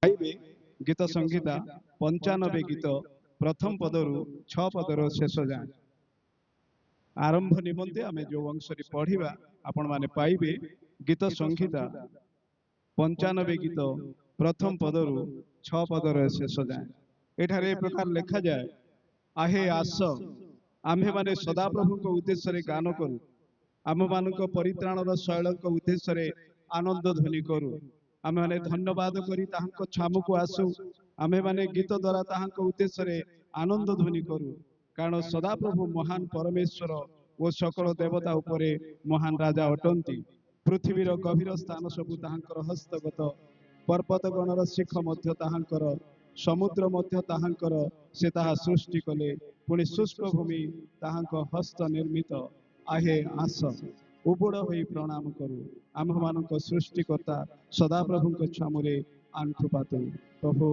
गाइबे गीत संहिता 95 गीत प्रथम पदरु 6 पदर शेष जाए आरंभ निमंते आमे जो अंशरी पढ़िबा आपण माने पाइबे गीत संहिता 95 गीत प्रथम पदरु 6 पदर शेष जाए। एठारे प्रकार लेखा जाए, आहे आस आम्भे माने सदा प्रभु को उद्देश्य रे गान करू, आम मानक परित्राणर शैल को उद्देश्य रे आनंद ध्वनि करू, आमे माने धन्यवाद करी ताहांको छामुको आसु, आमे माने गीत द्वारा ताहांको उद्देश्य रे आनंद ध्वनि करू। कारण सदा प्रभु महान परमेश्वर ओ सकल देवता उपरे महान राजा अटंती। पृथ्वीर गभीर स्थान सबु ताहांकर हस्तगत, पर्वत गणर शिख मध्य ताहांकर, समुद्र मध्य ताहांकर, से ताहा सृष्टि कले, पुणी शुष्क भूमि ताहांको हस्त निर्मित। आहे आस उबुड़ होई प्रणाम करू, आम्भमानक सृष्टिकर्ता सदा प्रभुଙ୍କ छामुरे आंठु पातु। प्रभु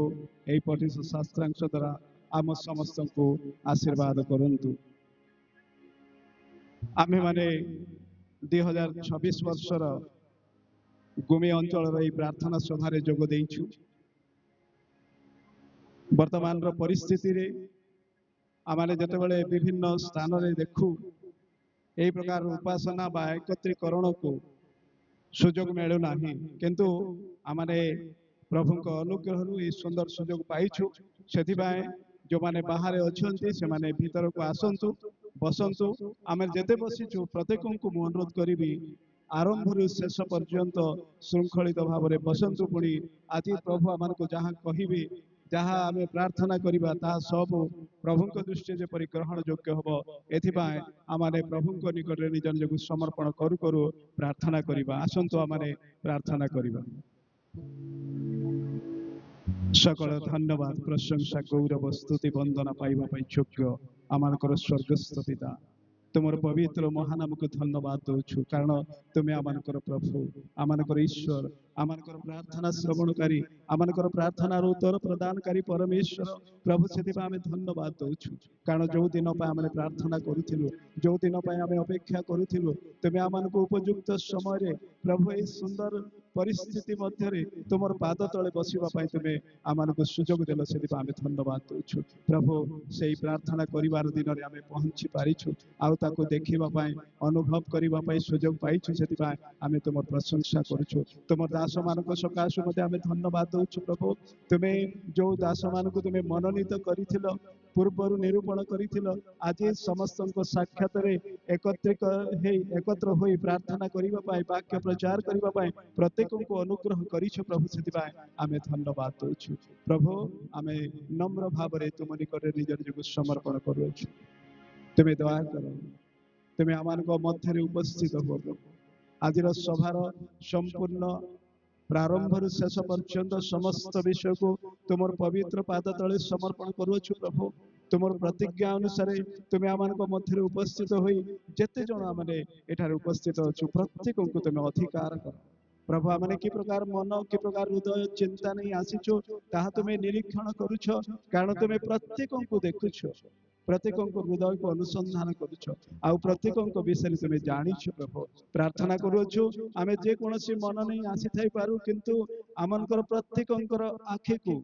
एई पठित शास्त्रांश द्वारा आम समस्तଙ୍କୁ आशीर्वाद करंतु। आम्भे माने 2026 वर्षर गुमी अंचल प्रार्थना सभा जोग देइछु। वर्तमान परिस्थिति रे आमाने जतेबेले विभिन्न स्थान रे देखु एई प्रकार उपासना बा एकत्रीकरण को सुजोग मिलू ना, किंतु आमाने प्रभुଙ୍କ अनुग्रह ये सुंदर सुजोग पाइछु। सेथिबाय जो माने बाहर अछंती से माने भीतर को आसंतु, बसंतु। आमे जेते बसिछु प्रत्येक को मु अनुरोध करिबी आरंभ रु शेष पर्यंत श्रृंखलित भाव में बसंतु। पुणी आज प्रभु आमान को जहाँ कहिबे, जहाँ आमे प्रार्थना करिबा ता सब प्रभुଙ୍କ दृष्टि जेपरि ग्रहण योग्य हबो, एथिबाय आमाने प्रभुଙ୍କ निकट रे निज निजକୁ समर्पण करू करू प्रार्थना करिबा। आसंतु आमाने प्रार्थना करिबा। सकल धन्यवाद प्रशंसा गौरव स्तुति वंदना पाइबा पई योग्य आमानकर स्वर्गस्थ पिता, तुमर पवित्र महानाम को धन्यवाद दौछु। कारण तुम्हें आमानकर प्रभु, आमानकर ईश्वर, आमानकर प्रार्थना श्रवणकारी, आमानकर प्रार्थना उत्तर प्रदानकारी परमेश्वर प्रभु। से आमे धन्यवाद दौछु। कारण जो दिन पे आमे प्रार्थना करूथिलु, जो दिन पे आमे अपेक्षा करूथिलु, तुम्हें आमानको उपयुक्त समय रे प्रभु ए सुंदर परिस्थिति मध्य रे तुमर पाद तले बसिबा पई तुम्हें आमानको सुजोग देलो। से आमे धन्यवाद दौछु प्रभु। सेही प्रार्थना करिवार दिन रे आमे पहुंची पारिछु, आ ताको देखिबा पाई अनुभव करिबा पाई सुजोग पाइछु। सेति आमे तुमर प्रशंसा करूछु। तुमर दास मानक सकाशु मध्ये आमे धन्यवाद दौछु प्रभु। तुमे जो दास मानक तुमे मनोनीत करिथिलो, पूर्वरु निरूपण करिथिलो, आज समस्तଙ୍କ साक्षात रे एकत्र होई प्रार्थना करिबा पाई, वाक्य प्रचार करिबा पाई प्रत्येक को अनुग्रह करिछु प्रभु। सेति आमे धन्यवाद दौछु प्रभु। आमे नम्र भाव रे तुम निकट निज निजକୁ समर्पण करूछु। तुमे दया करो, तुमे आमानक मध्य उपस्थित हो प्रभु। आज सभार संपूर्ण प्रारंभ शेष पर्यंत समस्त विषय को तुम पवित्र पाद तले समर्पण करुछु प्रभु। तुम प्रतिज्ञा अनुसार तुम्हें आमानक मध्य उपस्थित होई जेते जण आमाने एठार उपस्थित अछु प्रत्येक को तुम अधिकार कर प्रभु। आमाने कि प्रकार मन कि प्रकार हृदय चिंता नहीं आसीचो ताहा तुम्हें निरीक्षण करुछ। कारण तुम्हें प्रत्येक को देखुछ, प्रत्येक हृदय को अनुसंधान करुछ, आउ प्रत्येक विषय तुम्हें जानिछ प्रभु। प्रार्थना करुछु आमे जे कोनोसी मन नहीं आसी थाई पारु, किंतु आमनकर प्रत्येक आखि को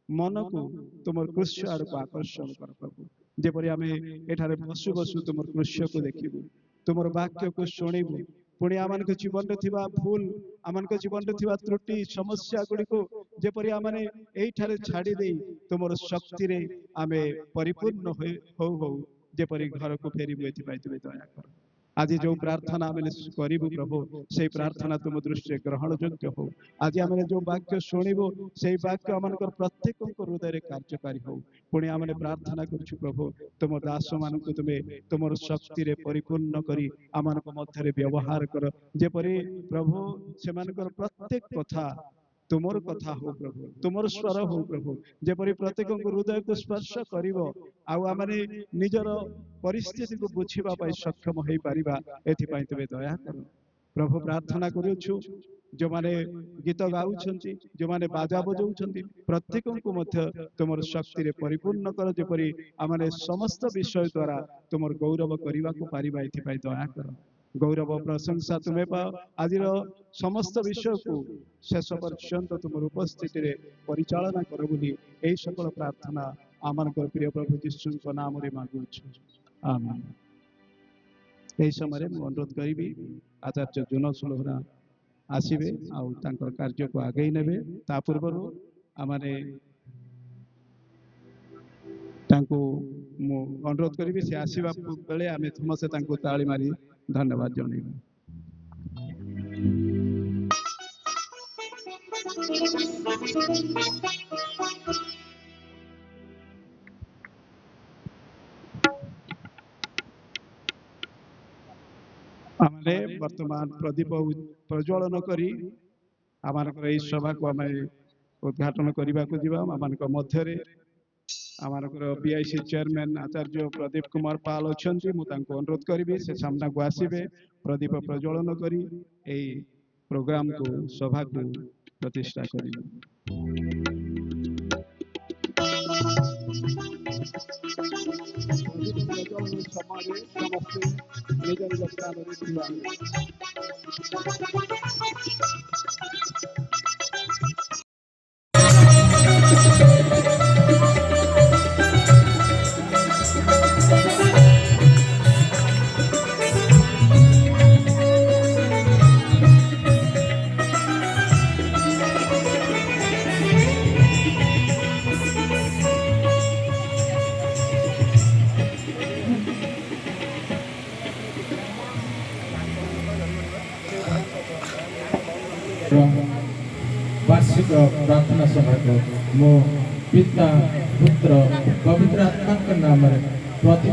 मन को तुम कृष्य आड़ को आकर्षण कर प्रभु। जेपरि आमे एठारे बसु बसु तुम कृष्य को देखिबु, तुम वाक्य को शुणिबु, पुणी आमनक जीवन थिबा भूल, आमनक जीवन थिबा त्रुटि समस्या गुडी को जेपरि आमाने एठारे छाडी देई तुमर शक्ति रे आमे परिपूर्ण हो जेपरि घर को फेरिबु। एथिपाई तुमे दया कर। आज जो प्रार्थना आमे करिबु प्रभु, से प्रार्थना तुम दृष्टि ग्रहण योग्य हो। आज आमे जो वाक्य शुणिबु से वाक्य आमनकर प्रत्येक हृदय रे कार्यकारी हो। पुणी आमे प्रार्थना करछु प्रभु, तुम दास मानक तुमे तुमर शक्ति रे परिपूर्ण करी आमनक मध्य रे व्यवहार कर। जेपरि प्रभु से मानकर प्रत्येक कथा तुमर कथा हो प्रभु, तुमर स्वर हो प्रभु। जेपरि प्रत्येक हृदय को स्पर्श करिवो, आउ आमे निजर परिस्थिति को बुझिबा पाई सक्षम होई पारिबा। एथिपाई तुमे दया करो प्रभु। प्रार्थना करूछु जो माने गीत गाउछंती, जो माने बाजा बजाउछंती प्रत्येक को मध्य तुमर शक्ति रे परिपूर्ण कर। जेपरि आमे समस्त विषय द्वारा तुमर गौरव करिबा को पारिबा। एथिपाई दया करो गौरव प्रशंसा तुम्हें पाओ आज समस्त विषय को शेष पर्यंत तुम उपस्थित परिचालना कर बोली यही सकल प्रार्थना आम प्रिय प्रभु जीशु नाम मांगु आमेन। यही समय अनुरोध करी आचार्य जुनस लोहरा आसवे आर कार्य को आगे ने पूर्व आम अनुरोध करी से आसवा बेले आम समस्ते ताली मारी धन्यवाद जनइबा। आमने वर्तमान प्रदीप प्रज्वलन करी आमानकर एई सभा को आम उद्घाटन करने को जीवा। आमानकर मध्य आमानकर बीआईसी चेयरमैन आचार्य प्रदीप कुमार पाल अच्छा मुझे अनुरोध करी से सामना को आसवे प्रदीप प्रज्वलन करी एई प्रोग्राम को सभा को प्रतिष्ठा करी। वार्षिक प्रार्थना सभा को मो पिता पुत्र पवित्र आत्मा का नाम प्रति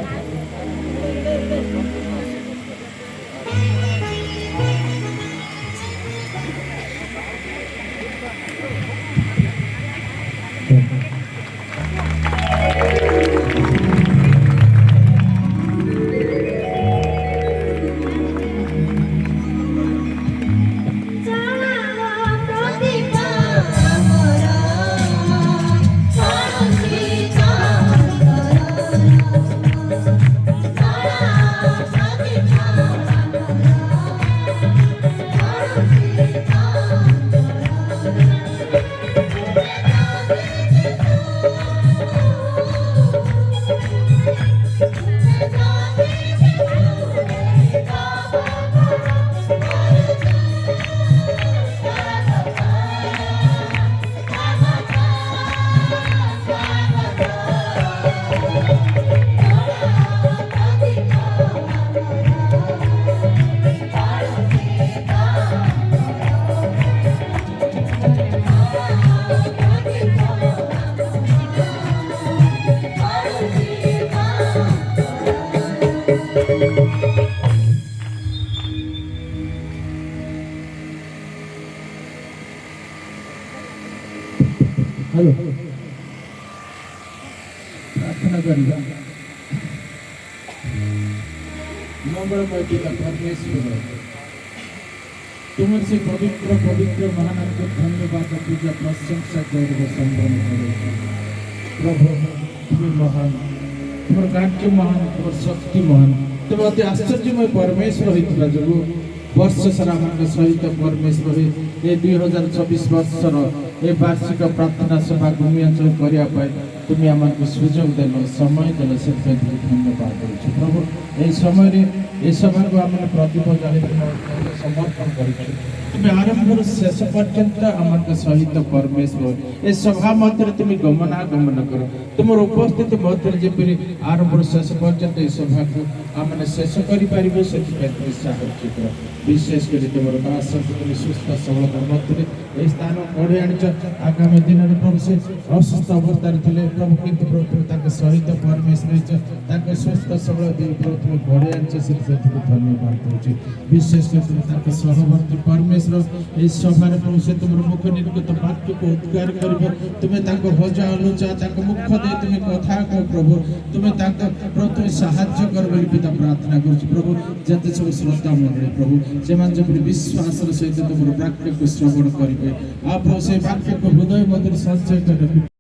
हेलो प्रार्थना करिए। मंगलमय पिता परमेश्वर तुम से पवित्र पवित्र महान को धन्यवाद पूजा प्रशंसा गौरव संभ्रम करो प्रभु तुम्हें महान तुम राज्य महान तुम शक्ति महान तुम अति आश्चर्यमय परमेश्वर होता जो वर्ष सारा सहित परमेश्वर ये 2024 वर्षर ये वार्षिक प्रार्थना सभा भूमियांचल करने तुम्हें आम सुजोग देल समय देल से धन्यवाद करुँ प्रभु ये समय ये सभा को आम प्रदीप जल समर्पण कर तुम्हें आरंभ शेष पर्यंत आम सहित परमेश्वर ये सभा मध्य तुम्हें गमनागमन कर तुम उपस्थित मध्य जपरी आरंभ शेष पर्यंत ये सभा को आम शेष कर साहय विशेषकर तुम दास तुम सुस्थ सबलता मध्य स्थान बढ़े आनी आगामी दिन में प्रभु से असुस्थ अवस्था थे प्रभु किंतु प्रभु सहित परमेश्वर सुस्थ सबल प्रभु तुम बढ़े आनी धन्यवाद दूसरी विशेषकर तुम सहवर्ती परमेश्वर इस सभा प्रभु से तुम मुख निर्गत वाक्य को उद्गार कर तुम्हें भजा अनुचा मुख दे तुम्हें कथा कह प्रभु तुम्हें प्रभु तुम साहाଯ୍य कर पिता प्रार्थना कर प्रभु जते सब श्रद्धा मंडली प्रभु से विश्वास सहित तुम वाक्य को श्रवण करेंगे आप से वाक्य को हृदय मध्य संचय कर